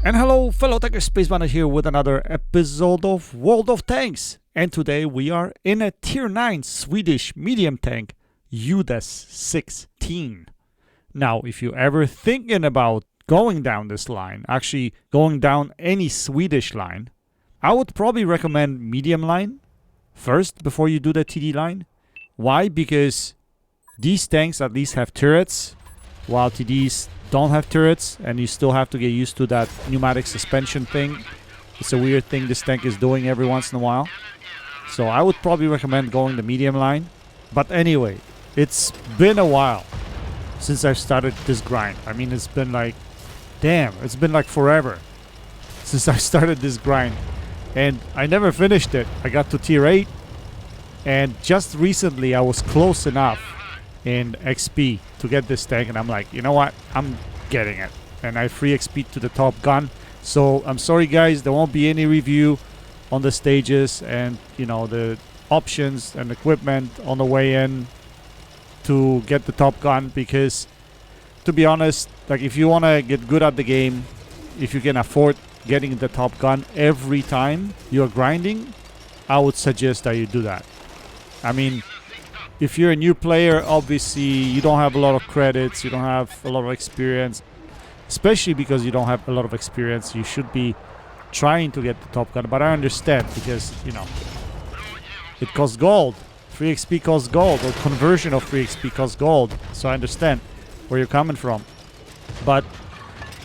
And hello fellow Tanker Spaceman here with another episode of World of Tanks. And today we are in a tier 9 Swedish medium tank, UDES 16. Now if you're ever thinking about going down this line, actually going down any Swedish line, I would probably recommend medium line first before you do the TD line. Why? Because these tanks at least have turrets, while TDs don't have turrets, and you still have to get used to that pneumatic suspension thing. It's a weird thing this tank is doing every once in a while. So I would probably recommend going the medium line. But anyway, it's been a while since I've started this grind. I mean, it's been like, damn, it's been like forever since I started this grind. And I never finished it. I got to tier 8. And just recently I was close enough in XP to get this tank, and I'm like, you know what, I'm getting it, and I free XP to the top gun. So I'm sorry guys, there won't be any review on the stages and you know the options and equipment on the way in to get the top gun, because to be honest, like if you want to get good at the game, if you can afford getting the top gun every time you're grinding, I would suggest that you do that. I mean, if you're a new player, obviously you don't have a lot of credits, you don't have a lot of experience. Especially because you don't have a lot of experience, you should be trying to get the top gun. But I understand, because, you know, it costs gold. Free XP costs gold, or conversion of free XP costs gold. So I understand where you're coming from. But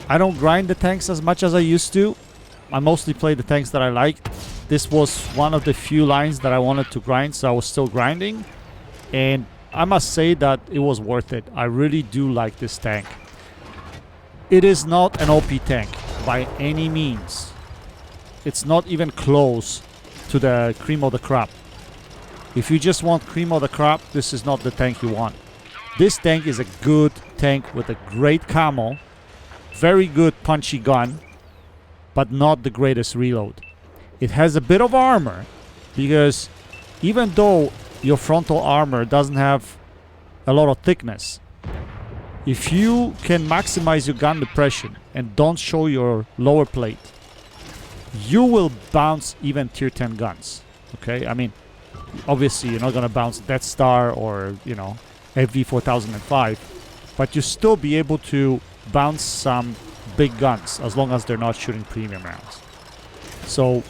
I don't grind the tanks as much as I used to. I mostly play the tanks that I like. This was one of the few lines that I wanted to grind, so I was still grinding. And I must say that it was worth it. I really do like this tank. It is not an OP tank by any means. It's not even close to the cream of the crop. If you just want cream of the crop, this is not the tank you want. This tank is a good tank with a great camo, very good punchy gun, but not the greatest reload. It has a bit of armor, because even though your frontal armor doesn't have a lot of thickness, if you can maximize your gun depression and don't show your lower plate, you will bounce even tier 10 guns. Okay, I mean, obviously you're not gonna bounce Death Star or, you know, FV 4005, but you still be able to bounce some big guns as long as they're not shooting premium rounds. So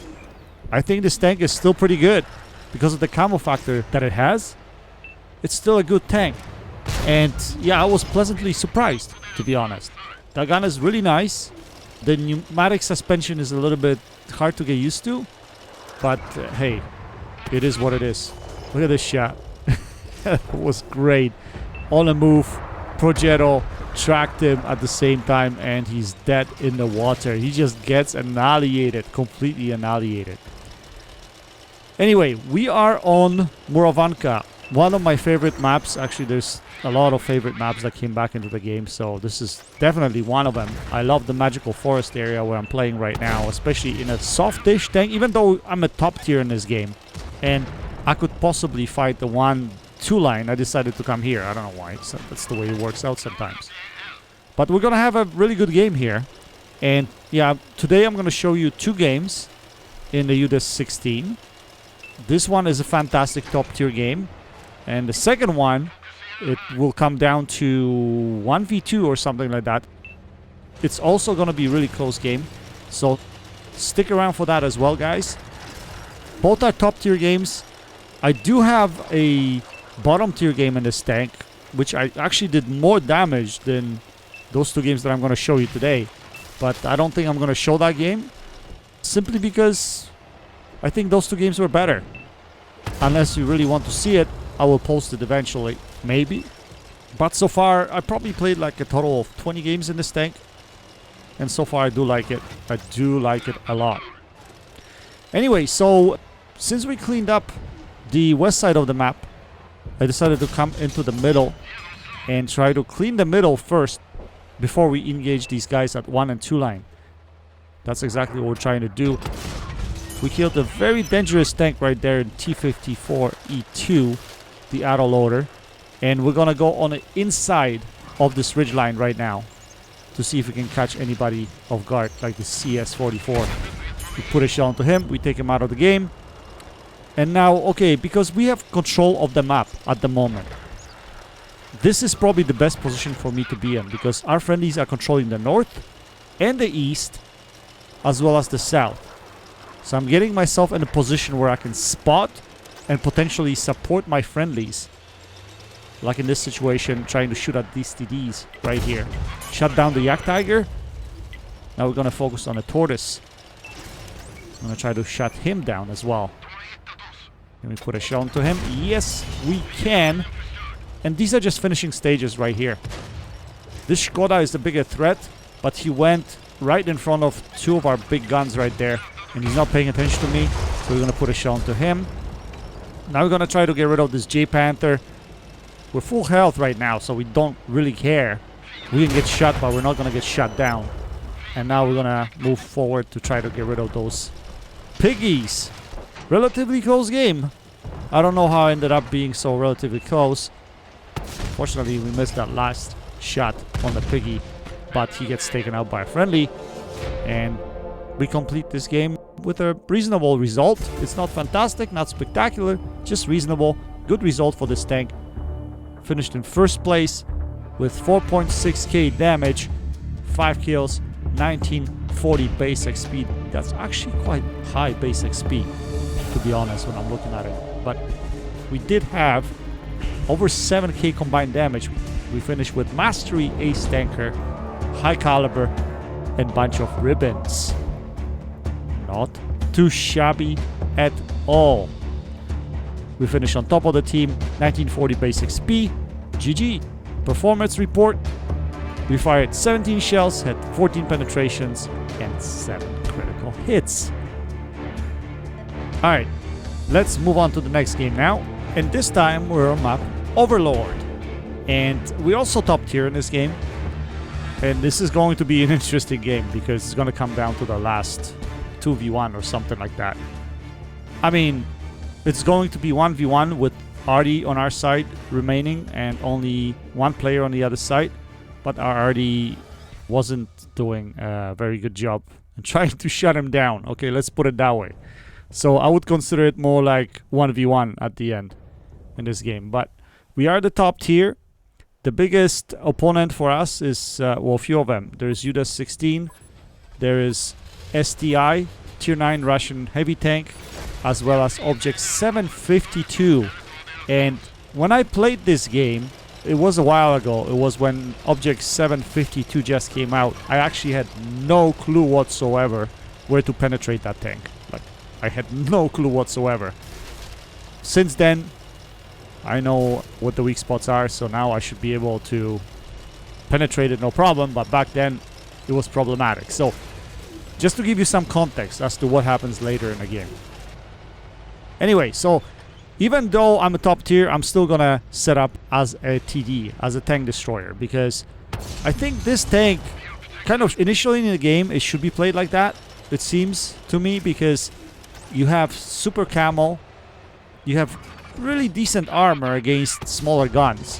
I think this tank is still pretty good. Because of the camo factor that it has, it's still a good tank. And yeah, I was pleasantly surprised, to be honest. The gun is really nice. The pneumatic suspension is a little bit hard to get used to. But hey, it is what it is. Look at this shot. It was great. On the move, Progetto tracked him at the same time, and he's dead in the water. He just gets annihilated, completely annihilated. Anyway, we are on Muravanka, one of my favorite maps. Actually, there's a lot of favorite maps that came back into the game, so this is definitely one of them. I love the magical forest area where I'm playing right now, especially in a softish tank, even though I'm a top tier in this game. And I could possibly fight the 1-2 line. I decided to come here. I don't know why. So that's the way it works out sometimes. But we're going to have a really good game here. And yeah, today I'm going to show you 2 games in the UDES 16. This one is a fantastic top tier game, and the second one, it will come down to 1v2 or something like that. It's also going to be a really close game, so stick around for that as well, guys. Both are top tier games. I do have a bottom tier game in this tank, which I actually did more damage than those 2 games that I'm going to show you today, but I don't think I'm going to show that game, simply because I think those 2 games were better. Unless you really want to see it, I will post it eventually, maybe. But so far, I probably played like a total of 20 games in this tank. And so far, I do like it. I do like it a lot. Anyway, so since we cleaned up the west side of the map, I decided to come into the middle and try to clean the middle first before we engage these guys at 1 and 2 line. That's exactly what we're trying to do. We killed a very dangerous tank right there in T54E2, the autoloader. And we're going to go on the inside of this ridgeline right now. to see if we can catch anybody off guard, like the CS-44. We put a shell onto him, we take him out of the game. And now, okay, because we have control of the map at the moment, this is probably the best position for me to be in, because our friendlies are controlling the north and the east, as well as the south. So I'm getting myself in a position where I can spot and potentially support my friendlies. Like in this situation, trying to shoot at these TDs right here. Shut down the Yak Tiger. Now we're going to focus on the Tortoise. I'm going to try to shut him down as well. Can we put a shell into him? Yes, we can. And these are just finishing stages right here. This Skoda is the bigger threat, but he went right in front of two of our big guns right there. And he's not paying attention to me. So we're going to put a shell into him. Now we're going to try to get rid of this J-Panther. We're full health right now, so we don't really care. We can get shot, but we're not going to get shot down. And now we're going to move forward to try to get rid of those piggies. Relatively close game. I don't know how it ended up being so relatively close. Fortunately, we missed that last shot on the piggy, but he gets taken out by a friendly. And we complete this game with a reasonable result. It's not fantastic, not spectacular, just reasonable. Good result for this tank. Finished in first place with 4.6k damage, 5 kills, 1940 base XP. That's actually quite high base XP, to be honest, when I'm looking at it. But we did have over 7k combined damage. We finished with Mastery, Ace Tanker, High Caliber, and bunch of ribbons. Not too shabby at all. We finished on top of the team, 1940 base XP. GG. Performance report. We fired 17 shells, had 14 penetrations, and 7 critical hits. Alright, let's move on to the next game now. And this time we're on map Overlord. And we're also top tier in this game. And this is going to be an interesting game because it's going to come down to the last 2v1 or something like that. I mean, it's going to be 1v1 with Artie on our side remaining and only one player on the other side. But our Artie wasn't doing a very good job in trying to shut him down. Okay, let's put it that way. So I would consider it more like 1v1 at the end in this game. But we are the top tier. The biggest opponent for us is, well, a few of them. There's UDES 16. There is STI, Tier 9 Russian heavy tank, as well as Object 752. And when I played this game, it was a while ago. It was when Object 752 just came out. I actually had no clue whatsoever where to penetrate that tank. Like, I had no clue whatsoever. Since then, I know what the weak spots are, so now I should be able to penetrate it no problem, but back then it was problematic. So, just to give you some context as to what happens later in the game. Anyway, so even though I'm a top tier, I'm still gonna set up as a TD, as a tank destroyer, because I think this tank, kind of initially in the game, it should be played like that, it seems to me, because you have super camo, you have really decent armor against smaller guns,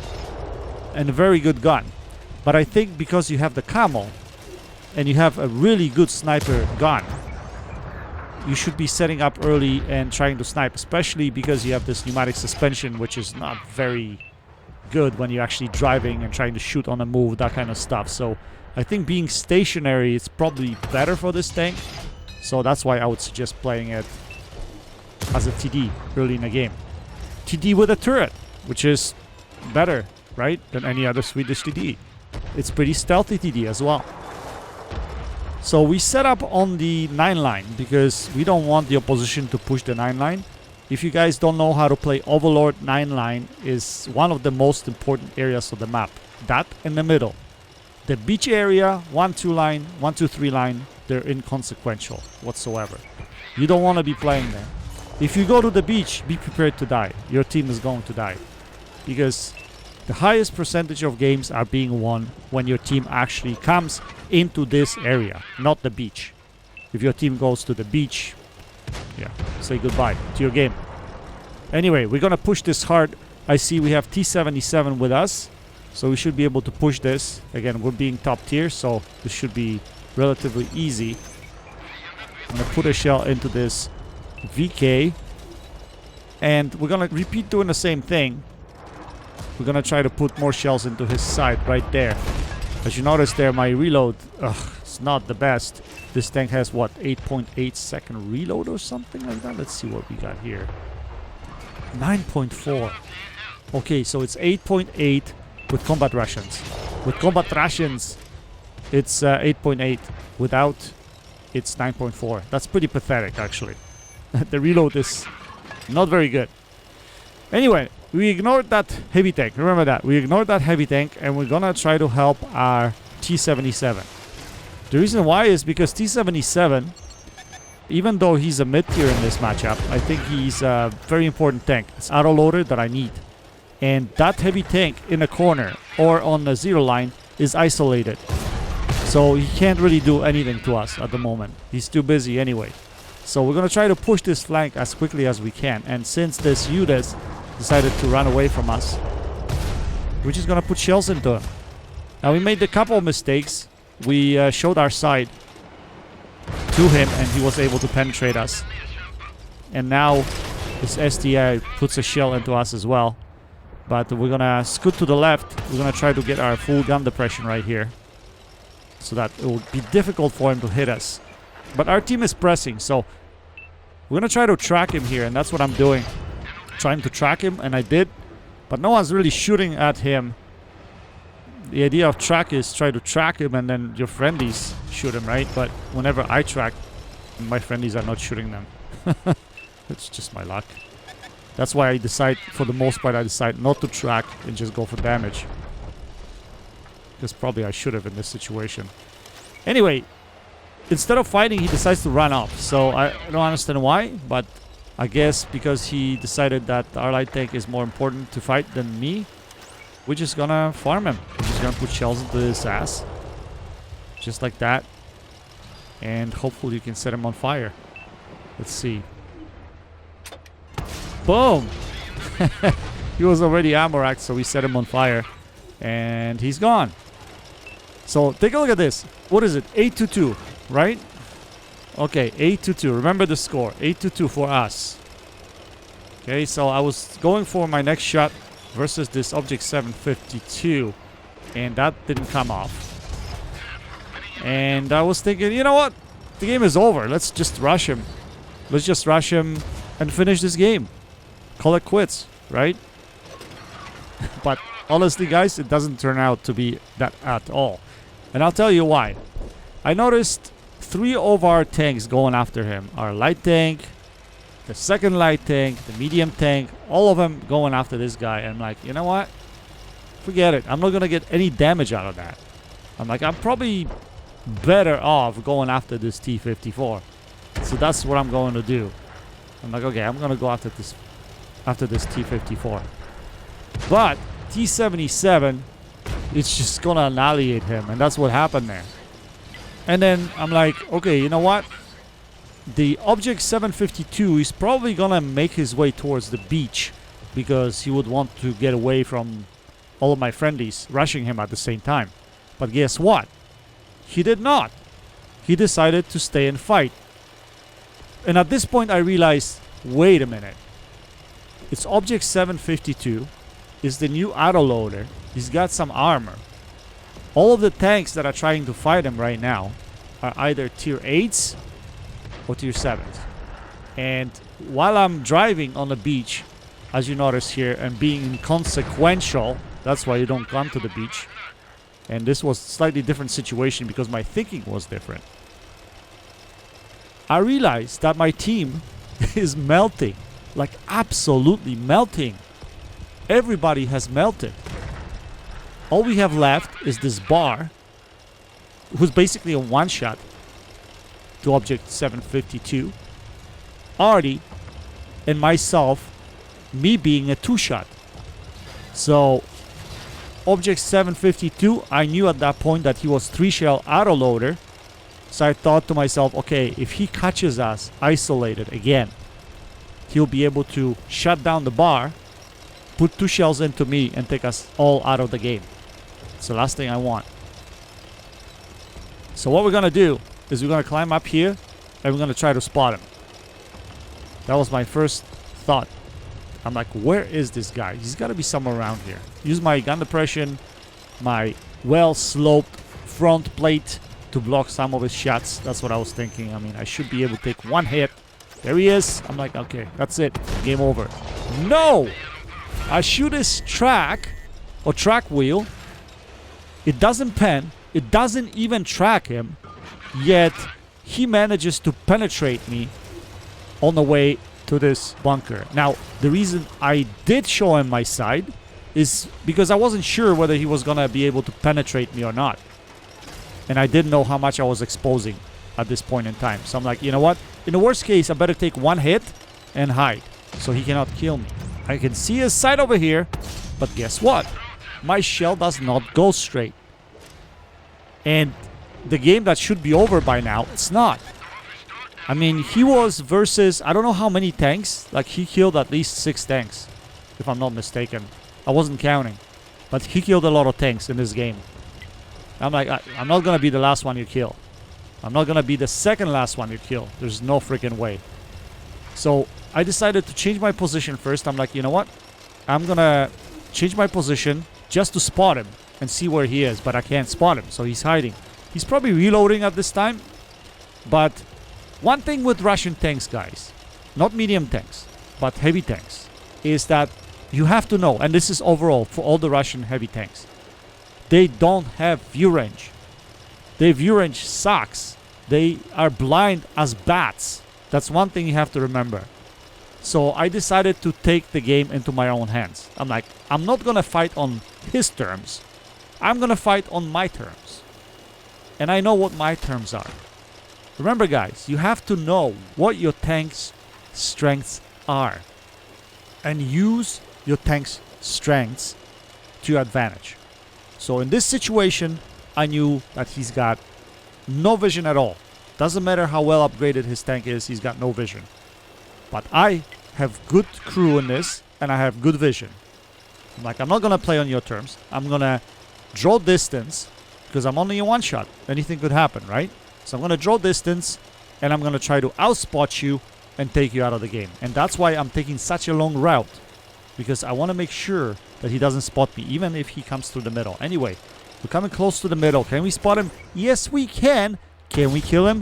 and a very good gun. But I think because you have the camo, and you have a really good sniper gun, you should be setting up early and trying to snipe, especially because you have this pneumatic suspension, which is not very good when you're actually driving and trying to shoot on the move, that kind of stuff. So I think being stationary is probably better for this tank. So that's why I would suggest playing it as a TD early in the game. TD with a turret, which is better, right, than any other Swedish TD. It's pretty stealthy TD as well. So we set up on the 9 line because we don't want the opposition to push the 9 line. If you guys don't know how to play Overlord, 9 line is one of the most important areas of the map. That in the middle. The beach area, 1-2 line, 1-2-3 line, they're inconsequential whatsoever. You don't want to be playing there. If you go to the beach, be prepared to die. Your team is going to die. Because the highest percentage of games are being won when your team actually comes into this area, not the beach. If your team goes to the beach, yeah, say goodbye to your game. Anyway, we're gonna push this hard. I see we have T-77 with us. So we should be able to push this. Again, we're being top tier, so this should be relatively easy. I'm going to put a shell into this VK. And we're going to repeat doing the same thing. We're going to try to put more shells into his side right there. As you notice there, my reload, it's not the best. This tank has, what, 8.8 second reload or something like that? Let's see what we got here. 9.4. Okay, so it's 8.8 with combat rations. With combat rations, it's 8.8. Without, it's 9.4. That's pretty pathetic, actually. The reload is not very good. Anyway, we ignored that heavy tank. Remember that. We ignored that heavy tank, and we're gonna try to help our T-77. The reason why is because T-77, even though he's a mid-tier in this matchup, I think he's a very important tank. It's auto-loader that I need. And that heavy tank in a corner or on the zero line is isolated. So he can't really do anything to us at the moment. He's too busy anyway. So we're going to try to push this flank as quickly as we can. And since this UDES decided to run away from us, we're just going to put shells into him. Now we made a couple of mistakes. We showed our side to him and he was able to penetrate us. And now this STI puts a shell into us as well. But we're going to scoot to the left. We're going to try to get our full gun depression right here, so that it will be difficult for him to hit us. But our team is pressing, so we're going to try to track him here, and that's what I'm doing. Trying to track him, and I did. But no one's really shooting at him. The idea of track is try to track him, and then your friendlies shoot him, right? But whenever I track, my friendlies are not shooting them. It's just my luck. That's why I decide, for the most part, I decide not to track and just go for damage. Because probably I should have in this situation. Anyway, instead of fighting, he decides to run off. So I don't understand why, but I guess because he decided that our light tank is more important to fight than me, we're just gonna farm him. We're just gonna put shells into his ass. Just like that. And hopefully you can set him on fire. Let's see. Boom! He was already ammo racked, so we set him on fire. And he's gone. So take a look at this. What is it? 8-2, right? Okay, 8-2. Remember the score. 8-2 for us. Okay, so I was going for my next shot versus this Object 752. And that didn't come off. And I was thinking, you know what? The game is over. Let's just rush him. Let's just rush him and finish this game. Call it quits, right? But honestly, guys, it doesn't turn out to be that at all. And I'll tell you why. I noticed 3 of our tanks going after him. Our light tank, the second light tank, the medium tank, all of them going after this guy. And I'm like, you know what? Forget it. I'm not going to get any damage out of that. I'm like, I'm probably better off going after this T-54. So that's what I'm going to do. I'm like, okay, I'm going to go after this T-54. But T-77, it's just going to annihilate him. And that's what happened there. And then I'm like, okay, you know what? The Object 752 is probably going to make his way towards the beach, because he would want to get away from all of my friendlies rushing him at the same time. But guess what? He did not. He decided to stay and fight. And at this point I realized, wait a minute. It's Object 752. It's the new autoloader. He's got some armor. All of the tanks that are trying to fight him right now are either tier 8s or tier 7s. And while I'm driving on the beach, as you notice here, and being inconsequential, that's why you don't come to the beach. And this was a slightly different situation because my thinking was different. I realized that my team is melting. Like absolutely melting. Everybody has melted. All we have left is this bar, who's basically a one-shot to Object 752. Artie and myself, me being a two-shot. So Object 752, I knew at that point that he was 3-shell autoloader. So I thought to myself, okay, if he catches us isolated again, he'll be able to shut down the bar, put 2 shells into me, and take us all out of the game. It's the last thing I want. So what we're gonna do is we're gonna climb up here and we're gonna try to spot him. That was my first thought. I'm like, where is this guy? He's gotta be somewhere around here. Use my gun depression, my well-sloped front plate to block some of his shots. That's what I was thinking. I mean, I should be able to take one hit. There he is. I'm like, okay, that's it. Game over. No! I shoot his track or track wheel. It doesn't pen. It doesn't even track him. Yet he manages to penetrate me on the way to this bunker. Now, the reason I did show him my side is because I wasn't sure whether he was gonna be able to penetrate me or not. And I didn't know how much I was exposing at this point in time. So I'm like, you know what? In the worst case, I better take one hit and hide so he cannot kill me. I can see his side over here, but guess what? My shell does not go straight. And the game that should be over by now, it's not. I mean, he was versus, I don't know how many tanks. Like, he killed at least 6 tanks, if I'm not mistaken. I wasn't counting. But he killed a lot of tanks in this game. I'm like, I'm not gonna be the last one you kill. I'm not gonna be the second last one you kill. There's no freaking way. So I decided to change my position first. I'm like, you know what? I'm gonna change my position just to spot him and see where he is. But I can't spot him, so he's hiding. He's probably reloading at this time. But one thing with Russian tanks, guys, not medium tanks, but heavy tanks, is that you have to know, and this is overall for all the Russian heavy tanks, they don't have view range. Their view range sucks. They are blind as bats. That's one thing you have to remember. So I decided to take the game into my own hands. I'm like, I'm not gonna fight on his terms. I'm gonna fight on my terms. And I know what my terms are. Remember, guys, you have to know what your tank's strengths are and use your tank's strengths to your advantage. So in this situation, I knew that he's got no vision at all. Doesn't matter how well upgraded his tank is, he's got no vision. But I have good crew in this, and I have good vision. I'm like, I'm not gonna play on your terms. I'm gonna draw distance, because I'm only in one shot. Anything could happen, right? So I'm gonna draw distance, and I'm gonna try to outspot you and take you out of the game. And that's why I'm taking such a long route, because I want to make sure that he doesn't spot me, even if he comes through the middle. Anyway, we're coming close to the middle. Can we spot him? Yes, we can. Can we kill him?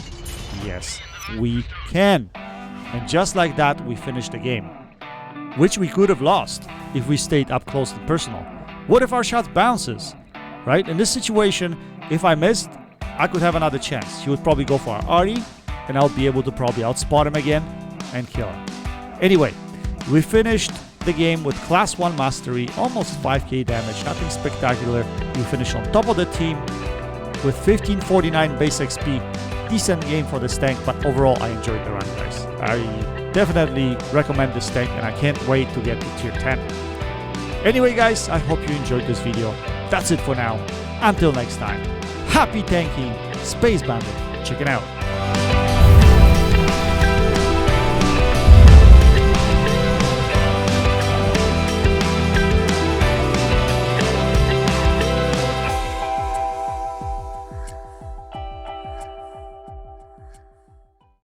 Yes, we can. And just like that, we finished the game, which we could have lost if we stayed up close and personal. What if our shot bounces, right? In this situation, if I missed, I could have another chance. He would probably go for our Arty, and I'll be able to probably outspot him again and kill him. Anyway, we finished the game with class 1 mastery, almost 5k damage, nothing spectacular. We finished on top of the team with 1549 base XP. Decent game for this tank, but overall I enjoyed the run, guys. I definitely recommend this tank, and I can't wait to get to tier 10. Anyway, guys, I hope you enjoyed this video. That's it for now. Until next time, happy tanking, Space Bandit. Check it out.